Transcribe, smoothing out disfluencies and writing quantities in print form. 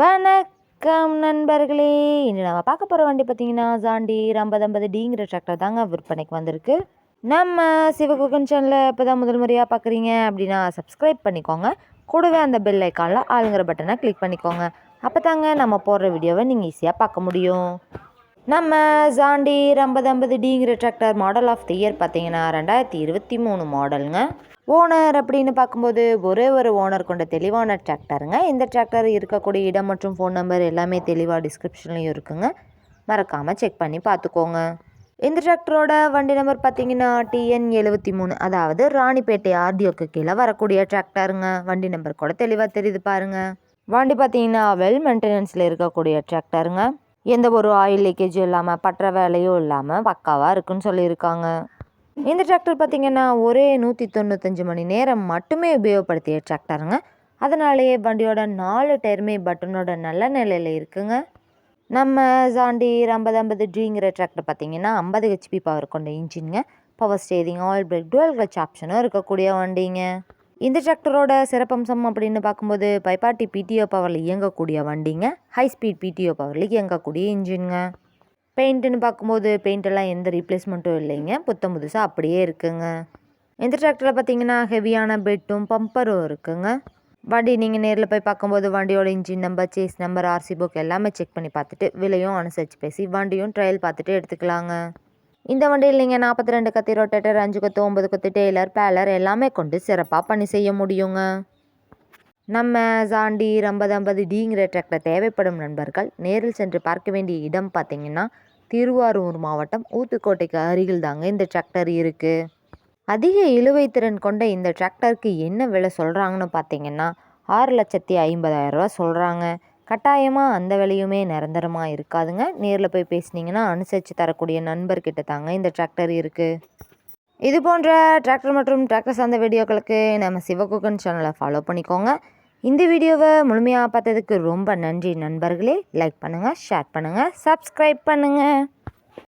வணக்கம் நண்பர்களே. இன்று நம்ம பார்க்க போகிற வண்டி பார்த்தீங்கன்னா ஜாண்டி 5050Dங்கிற டிராக்டர் தாங்க விற்பனைக்கு வந்திருக்கு. நம்ம சிவகுகன் சேனலில் இப்போ தான் முதல் முறையாக பார்க்குறீங்க அப்படின்னா சப்ஸ்கிரைப் பண்ணிக்கோங்க. கூடவே அந்த பெல் ஐக்கானில் ஆளுங்கிற பட்டனை கிளிக் பண்ணிக்கோங்க. அப்போ தாங்க நம்ம போடுற வீடியோவை நீங்கள் ஈஸியாக பார்க்க முடியும். நம்ம ஜாண்டி 5050Dங்கிற tractor model of the year பார்த்தீங்கன்னா 2023 மாடலுங்க. ஓனர் அப்படின்னு பார்க்கும்போது ஒரே ஒரு ஓனர் கொண்ட தெளிவான டிராக்டருங்க. இந்த டிராக்டர் இருக்கக்கூடிய இடம் மற்றும் ஃபோன் நம்பர் எல்லாமே தெளிவாக டிஸ்கிரிப்ஷன்லையும் இருக்குங்க. மறக்காமல் செக் பண்ணி பார்த்துக்கோங்க. இந்த டிராக்டரோட வண்டி நம்பர் பார்த்தீங்கன்னா TN73, அதாவது ராணிப்பேட்டை ஆர்டிஓக்கு கீழே வரக்கூடிய டிராக்டருங்க. வண்டி நம்பர் கூட தெளிவாக தெரியுது பாருங்கள். வண்டி பார்த்தீங்கன்னா வெல் மெயின்டெனன்ஸில் இருக்கக்கூடிய டிராக்டருங்க. எந்த ஒரு ஆயில் லீக்கேஜும் இல்லாமல் பற்ற வேலையும் இல்லாமல் பக்காவாக இருக்குன்னு சொல்லியிருக்காங்க. இந்த டிராக்டர் பார்த்திங்கன்னா ஒரே 195 மணி நேரம் மட்டுமே உபயோகப்படுத்திய டிராக்டருங்க. அதனாலேயே வண்டியோட 4 டயருமே பட்டனோட நல்ல நிலையில் இருக்குங்க. நம்ம ஜாண்டி 5050Dங்கிற டிராக்டர் பார்த்திங்கன்னா 50 HP பவர் கொண்ட இன்ஜின்ங்க. Power steering, oil brake, dual clutch ஆப்ஷனும் இருக்கக்கூடிய வண்டிங்க. இந்த டிராக்டரோட சிறப்பம்சம் அப்படின்னு பார்க்கும்போது பைபாட்டி PTO பவரில் இயங்கக்கூடிய வண்டிங்க. ஹை ஸ்பீட் PTO பவரில் இயங்கக்கூடிய இன்ஜின்ங்க. பெயிண்ட்டுன்னு பார்க்கும்போது பெயிண்டெல்லாம் எந்த ரீப்ளேஸ்மெண்ட்டும் இல்லைங்க. புத்தம் புதுசாக அப்படியே இருக்குங்க. இந்த டிராக்டரில் பார்த்தீங்கன்னா ஹெவியான பெட்டும் பம்பரும் இருக்குங்க. வண்டி நீங்கள் நேரில் போய் பார்க்கும்போது வண்டியோட engine number, chassis number, RC book எல்லாமே செக் பண்ணி பார்த்துட்டு விலையும் அனுசரித்து பேசி வண்டியும் ட்ரையல் பார்த்துட்டு எடுத்துக்கலாங்க. இந்த வண்டியில் நீங்கள் 42 கத்தி ரொட்டேட்டர், 5 கொத்து, 9 கொத்து டெய்லர், பேலர் எல்லாமே கொண்டு சிறப்பாக பணி செய்ய முடியுங்க. நம்ம ஜாண்டி 5050Dங்கிற டிராக்டர் தேவைப்படும் நண்பர்கள் நேரில் சென்று பார்க்க வேண்டிய இடம் பார்த்தீங்கன்னா திருவாரூர் மாவட்டம் ஊத்துக்கோட்டைக்கு அருகில் தாங்க இந்த டிராக்டர் இருக்குது. அதிக இழுவை திறன் கொண்ட இந்த டிராக்டருக்கு என்ன விலை சொல்கிறாங்கன்னு பார்த்தீங்கன்னா 6,50,000 சொல்கிறாங்க. கட்டாயமாக அந்த விலையுமே நிரந்தரமாக இருக்காதுங்க. நேரில் போய் பேசுனீங்கன்னா அனுசரித்து தரக்கூடிய நண்பர்கிட்ட தாங்க இந்த டிராக்டர் இருக்குது. இது போன்ற டிராக்டர் மற்றும் டிராக்டர் சார்ந்த வீடியோக்களுக்கு நம்ம சிவகுகன் சேனலை ஃபாலோ பண்ணிக்கோங்க. இந்த வீடியோவை முழுமையாக பார்த்ததுக்கு ரொம்ப நன்றி நண்பர்களே. லைக் பண்ணுங்கள், ஷேர் பண்ணுங்கள், சப்ஸ்கிரைப் பண்ணுங்கள்.